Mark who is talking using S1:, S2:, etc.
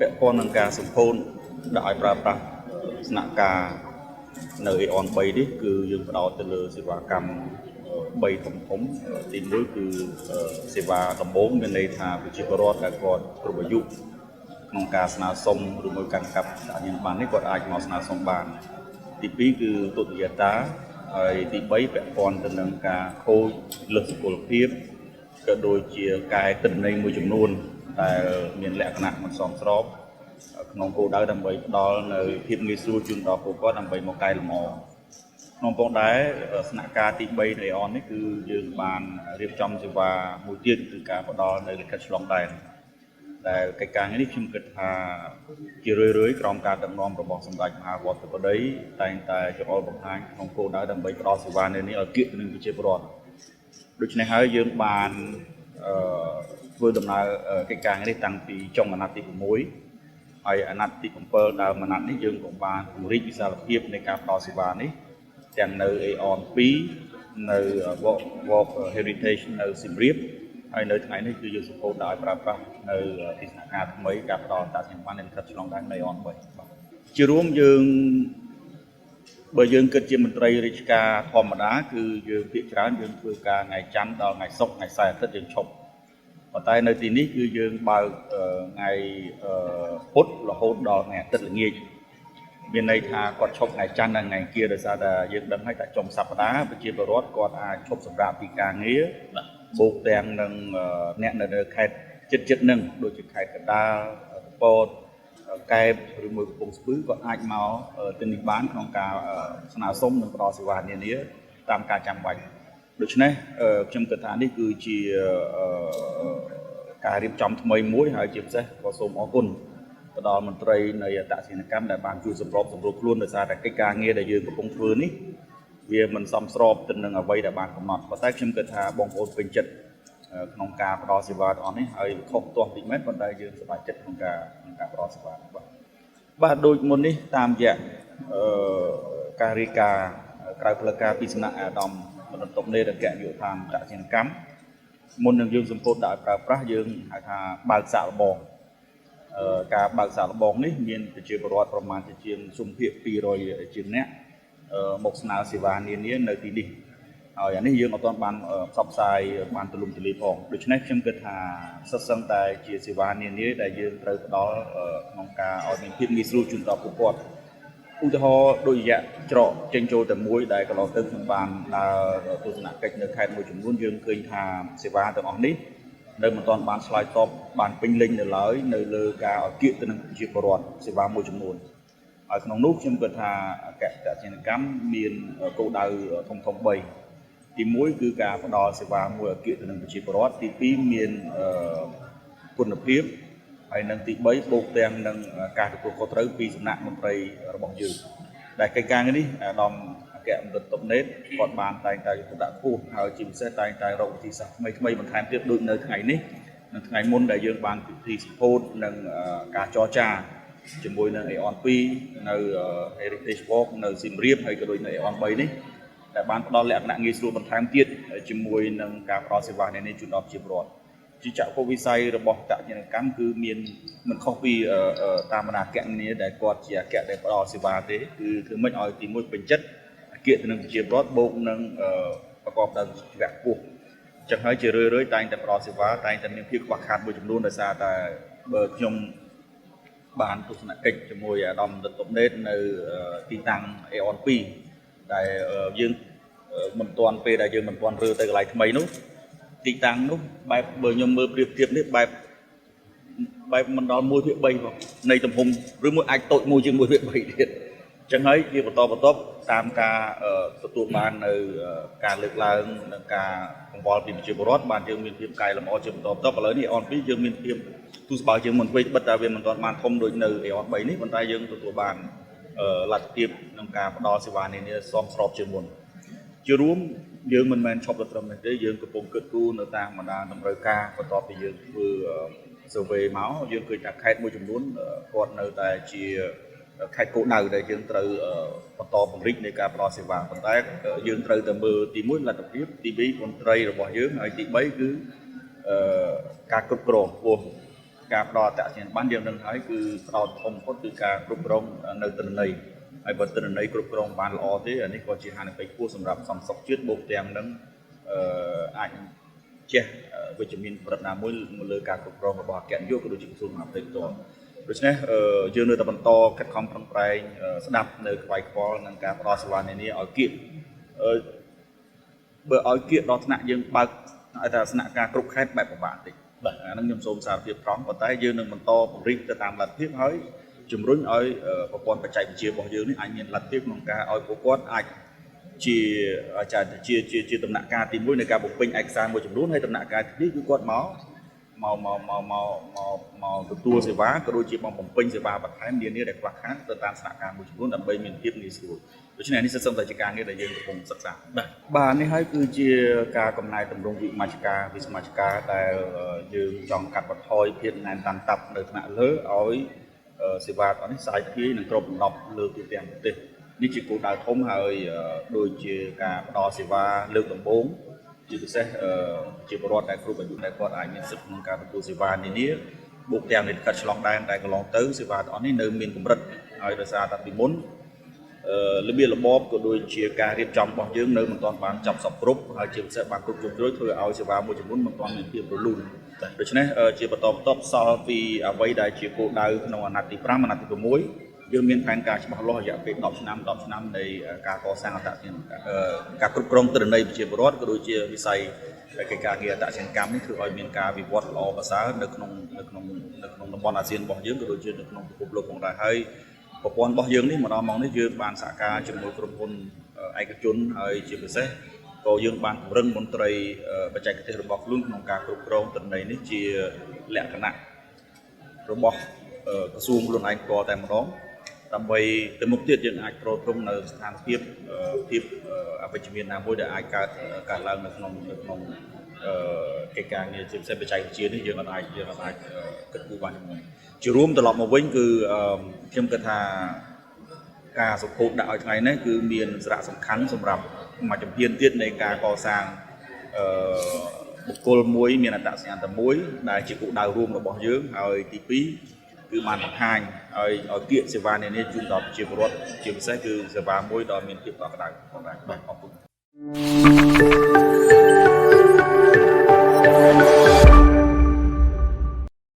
S1: ពាក់ព័ន្ធនឹងការសម្ពោធដាក់ឲ្យប្រើប្រាស់ស្នាក់ការនៅ Aeon 3 នេះគឺយើងផ្ដោតទៅលើសេវាកម្ម3ធំទី1គឺសេវាដំបូងមានន័យថាប្រជាពលរដ្ឋដែលគាត់គ្រប់អាយុក្នុងការស្នើសុំឬមួយកាន់កាប់អាជ្ញាប័ណ្ណនេះគាត់អាចមកស្នើសុំបានទី2គឺទុតិយតាហើយទី3ពាក់ព័ន្ធទៅនឹងការខូចលើសសុពលភាពក៏ដូចជាការទិន្នន័យមួយចំនួនដែលមានលក្ខណៈមិនសមស្របក្នុងគោលដៅដើម្បីផ្ដល់នៅភាពងាយស្រួលជូនដល់ពលរដ្ឋដើម្បីមកកែលម្អក្នុងផងដែរស្នាក់ការទី3នៃ Aeon នេះគឺយើងបានរៀបចំសេវាមួយទៀតគឺការផ្ដល់នៅលិខិតឆ្លងដែនដែលកិច្ចការនេះខ្ញុំគិតថាជារឿយៗក្រោមការដឹកនាំរបស់សម្ដេចមហាវត្តបតីតែងតែចង្អុលបង្ហាញក្នុងគោលដៅដើម្បីផ្ដល់សេវានេះឲ្យគៀកទៅនឹងប្រជាពលរដ្ឋដូច្នេះហើយយើងបានធ្វើដំណើរកិច្ចការនេះតាំងពីចុងអាណត្តិទី6ហើយអាណត្តិទី7ដើមអាណត្តិនេះយើងក៏បានពង្រីកវិសាលភាពនៃការផ្ដល់សេវានេះទាំងនៅ Aeon 2នៅ Walk Heritage នៅសៀមរាបហើយនៅថ្ងៃនេះគឺយើងសម្ពោធដល់ឲ្យប្រើប្រាស់នៅទីស្នាក់ការថ្មីការផ្ដល់អត្តសញ្ញាណប័ណ្ណនៃលិខិតឆ្លងដែននៅ Aeon 3បាទជារួមយើងបើយើងគិតជាមន្ត្រីរាជការធម្មតាគឺយើងភាគច្រើនយើងធ្វើការថ្ងៃច័ន្ទដល់ថ្ងៃសុក្រថ្ងៃសៅរ៍អាទិត្យយើងឈប់ប៉ុន្តែនៅទីនេះគឺយើងបើកថ្ងៃពុធរហូតដល់ថ្ងៃអាទិត្យល្ងាចមានន័យថាគាត់ឈប់ថ្ងៃច័ន្ទនិងថ្ងៃអង្គារដោយសារតែយើងដឹងហើយថាចុងសប្តាហ៍ប្រជាពលរដ្ឋគាត់អាចឈប់សម្រាកពីការងារបូកទាំងនឹងអ្នកនៅខេត្តជិតនឹងដូចជាខេត្តកណ្ដាលកំពតកែបឬមួយកំពង់ស្ពឺគាត់អាចមកទីនេះបានក្នុងការស្នើសុំនិងផ្ដល់សេវានានាតាមការចាំបាច់ដូច្នេះខ្ញុំគិតថានេះគឺជាការរៀបចំថ្មីមួយហើយជាពិសេសក៏សូមអរគុណទៅដល់មន្ត្រីនៃអត្តសញ្ញាណកម្មដែលបានជួយសម្របសម្រួលខ្លួនដោយសារតែកិច្ចការងារដែលយើងកំពុងធ្វើនេះវាមិនសមស្របទៅនឹងអ្វីដែលបានកំណត់ប៉ុន្តែខ្ញុំគិតថាបងប្អូនពេញចិត្តក្នុងការផ្ដល់សេវាទាំងអស់នេះហើយខុសទាស់តិចមែនប៉ុន្តែយើងសប្បាយចិត្តក្នុងការផ្ដល់សេវាបាទដូចមុននេះតាមរយៈការរាយការណ៍ក្រៅផ្លូវការពីសំណាក់អាដាមបណ្ឌិតតុបនេតអគ្គនាយកដ្ឋានអត្តសញ្ញាណកម្មមុននឹងយើងសម្ពោធដាក់ឲ្យប្រើប្រាស់យើងហៅថាបើកសាកល្បងការបើកសាកល្បងនេះមានប្រជាពលរដ្ឋប្រមាណជាងជំភាគ200ជាងអ្នកមកស្នើសេវានានានៅទីនេះហើយអានេះយើងអត់ទាន់បានផ្សព្វផ្សាយបានទូលំទូលាយផងដូច្នេះខ្ញុំគិតថាសិស្សសឹងតែជាសេវានានាដែលយើងត្រូវផ្ដល់ក្នុងការឲ្យមានភាពងាយស្រួលជូនដល់ពលរដ្ឋឧទាហរណ៍ដូចរយៈច្រកចេញចូលតែមួយដែលកន្លងទៅខ្ញុំបានដើរទស្សនកិច្ចនៅខេត្តមួយចំនួនយើងឃើញថាសេវាទាំងអស់នេះនៅមិនទាន់បានឆ្លើយតបបានពេញលេញនៅឡើយនៅលើការឲ្យគៀកទៅនឹងប្រជាពលរដ្ឋសេវាមួយចំនួនហើយក្នុងនោះខ្ញុំគិតថាអគ្គនាយកកម្មមានគោលដៅធំ3ទី1គឺការផ្ដល់សេវាមួយឲ្យគៀកទៅនឹងប្រជាពលរដ្ឋទី2មានគុណភាពហើយនិងទី3បូកទាំងនឹងការទទួលខុសត្រូវពីសំណាក់មន្ត្រីរបស់យើងដែលកិច្ចការនេះអាដាមអគ្គបណ្ឌិតតុបនេតគាត់បានតែងតែយកដាក់ខ្ពស់ហើយជាពិសេសតែងតែរកវិធីសាស្ត្រថ្មីបន្ថែមទៀតដូចនៅថ្ងៃនេះនៅថ្ងៃមុនដែលយើងបានពិធីសម្ពោធនិងការចរចាជាមួយនឹង Aeon 2នៅ Heritage Walk នៅសៀមរាបហើយក៏ដូចនៅ Aeon 3នេះដែលបានផ្ដល់លក្ខណៈងាយស្រួលបន្ថែមទៀតជាមួយនឹងការផ្ដល់សេវានេះជូនដល់ប្រជាពលរដ្ឋជាចក្ខុវិស័យរបស់អត្តសញ្ញាណកម្មគឺមានមិនខុសពីតាមបណ្ដាអគ្គនាយកដែលគាត់ជាអគ្គដែលផ្ដល់សេវាទេគឺធ្វើម៉េចឲ្យទី1ពេញចិត្តអគ្គទៅនឹងប្រជាពលរដ្ឋបូកនឹងប្រកបដោយជីវៈខ្ពស់អញ្ចឹងហើយជារឿយៗតែងតែផ្ដល់សេវាតែងតែមានភាពខ្វះខាតមួយចំនួនដោយសារតែបើខ្ញុំបានទស្សនកិច្ចជាមួយអាដាមបណ្ឌិតតុបនេតនៅទីតាំង Aeon 2ដែលយើងមិនទាន់ពេលដែលយើងមិនទាន់រើទៅកន្លែងថ្មីនោះទីតាំងនោះបែបបើខ្ញុំមើលប្រៀបធៀបនេះបែបមិនដល់1/3ផងនៃទំហំឬមួយអាចតូចមួយជាង1/3ទៀតអញ្ចឹងហើយវាបន្តតាមការទទួលបាននៅការលើកឡើងនិងការកង្វល់ពីប្រជាពលរដ្ឋបានយើងមានភាពកែលម្អជាបន្តឥឡូវនេះ Aeon 2យើងមានភាពទូស្បើជាងមុនវិញបិទតែវាមិនទាន់បានធំដូចនៅ Aeon 3នេះប៉ុន្តែយើងទទួលបានលទ្ធភាពក្នុងការផ្ដល់សេវានានាសមស្របជាងមុនជារួមយើងមិនមែនឈប់ត្រឹមនេះទេយើងកំពុងគិតគូរនៅតាមបណ្ដាតម្រូវការបន្ទាប់ពីយើងធ្វើ survey មកយើងឃើញថាខេត្តមួយចំនួនគាត់នៅតែជាខេត្តគោលដៅដែលយើងត្រូវបន្តពង្រីកនៃការផ្ដល់សេវាប៉ុន្តែយើងត្រូវតែមើលទី1លទ្ធភាពទី2មន្ត្រីរបស់យើងហើយទី3គឺការគ្រប់គ្រងពោះ ការផ្ដល់អត្តសញ្ញាណប័ណ្ណយើងនឹងហើយគឺផ្ដោតធំបំផុតគឺការគ្រប់គ្រងនៅទិន្នន័យហើយបើទិន្នន័យគ្រប់គ្រងបានល្អទេអានេះក៏ជាហានិភ័យខ្ពស់សម្រាប់សន្តិសុខជាតិបូកទាំងនឹងអាចជះវិជ្ជមានកម្រិតណាមួយលើការគ្រប់គ្រងរបស់អគ្គនាយកក៏ដូចជាក្រសួងមហាផ្ទៃផ្ទាល់ដូច្នេះយើងនៅតែបន្តខិតខំប្រឹងប្រែងស្ដាប់នៅក្បែរខ្វល់នឹងការផ្ដល់សេវានានាឲ្យគៀកបើឲ្យគៀកដល់ថ្នាក់យើងបើកឲ្យតែស្នាក់ការគ្រប់ខេត្តបែបពិបាកតិចបាទអានឹងខ្ញុំសូមសារភាពត្រង់ប៉ុន្តែយើងនឹងបន្តពង្រីកទៅតាមលទ្ធភាពហើយជំរុញឲ្យប្រព័ន្ធបច្ចេកវិទ្យារបស់យើងនេះអាចមានលទ្ធភាពក្នុងការឲ្យពលរដ្ឋអាចជាដំណាក់កាលទី1នៃការបំពេញឯកសារមួយចំនួនហើយដំណាក់កាលទី2គឺគាត់មកទទួលសេវាក៏ដូចជាបំពេញសេវាបន្ថែមនានាដែលខ្វះខាតទៅតាមស្ថានភាពមួយចំនួនដើម្បីមានភាពងាយស្រួលដូច្នេះនេះសិទ្ធិតែជាការងារដែលយើងកំពុងសិក្សាបាទនេះហើយគឺជាការកំណែតម្រង់វិសមាជការដែលយើងចង់កាត់បន្ថយភាពណែនតាន់តាប់នៅថ្នាក់លើឲ្យសេវាទាំងនេះសាយភាយនិងគ្រប់ដណ្ដប់លើទូទាំងប្រទេសនេះជាគោលដៅធំហើយដូចជាការផ្ដល់សេវាលើកដំបូងជាពិសេសជាពលរដ្ឋដែលគ្រប់អាយុដែលគាត់អាចមានសិទ្ធិក្នុងការទទួលសេវានានាបូកទាំងនៃកាត់ឆ្លងដែនដែលកន្លងទៅសេវាទាំងអស់នេះនៅមានកម្រិតហើយដោយសារតែពីមុនរបៀបរបបក៏ដូចជាការរៀបចំរបស់យើងនៅមិនទាន់បានចប់សពគ្រប់ហើយជាពិសេសបានគ្រប់ជ្រុងជ្រោយធ្វើឲ្យសេវាមួយចំនួនមិនទាន់មានភាពរលូនដូច្នេះជាបន្តបន្ទាប់សល់ពីអ្វីដែលជាគោលដៅក្នុងអាណត្តិទី5អាណត្តិទី6យើងមានផែនការច្បាស់លាស់រយៈពេល10ឆ្នាំនៃការកសាងអត្តសញ្ញាណការគ្រប់គ្រងទិន្នន័យប្រជាពលរដ្ឋក៏ដូចជាវិស័យកិច្ចការងារអត្តសញ្ញាណកម្មនេះធ្វើឲ្យមានការវិវត្តល្អប្រសើរនៅក្នុងតំបន់អាស៊ានរបស់យើងក៏ដូចជានៅក្នុងពិភពលោកផងដែរហើយប្រព័ន្ធរបស់យើងនេះមកដល់ម៉ោងនេះយើងបានសហការជាមួយក្រុមហ៊ុនឯកជនហើយជាពិសេសក៏យើងបានពង្រឹងមន្ត្រីបច្ចេកទេសរបស់ខ្លួនក្នុងការគ្រប់គ្រងទិន្នន័យនេះជាលក្ខណៈរបស់ក្រសួងខ្លួនឯងផ្ទាល់តែម្ដងដើម្បីទៅមុខទៀតយើងអាចប្រទល់នៅស្ថានភាពអវិជ្ជមានណាមួយដែលអាចកើតឡើងនៅក្នុងកិច្ចការងារជាពិសេសបច្ចេកវិទ្យានេះយើងអាចគិតគូរបានជាមួយជារួមត្រឡប់មកវិញគឺខ្ញុំគិតថាការសម្ពោធដាក់ឲ្យថ្ងៃនេះគឺមានសារៈសំខាន់សម្រាប់មួយជំហានទៀតនៃការកសាងបុគ្គលមួយមានអត្តសញ្ញាណតែមួយដែលជាគោលដៅរួមរបស់យើងហើយទី2គឺបានបង្ហាញឲ្យគៀកសេវានានាជូនដល់ប្រជាពលរដ្ឋជាពិសេសគឺសេវាមួយដ៏មានភាពកក់ក្ដៅផងដែរបាទអរគុណ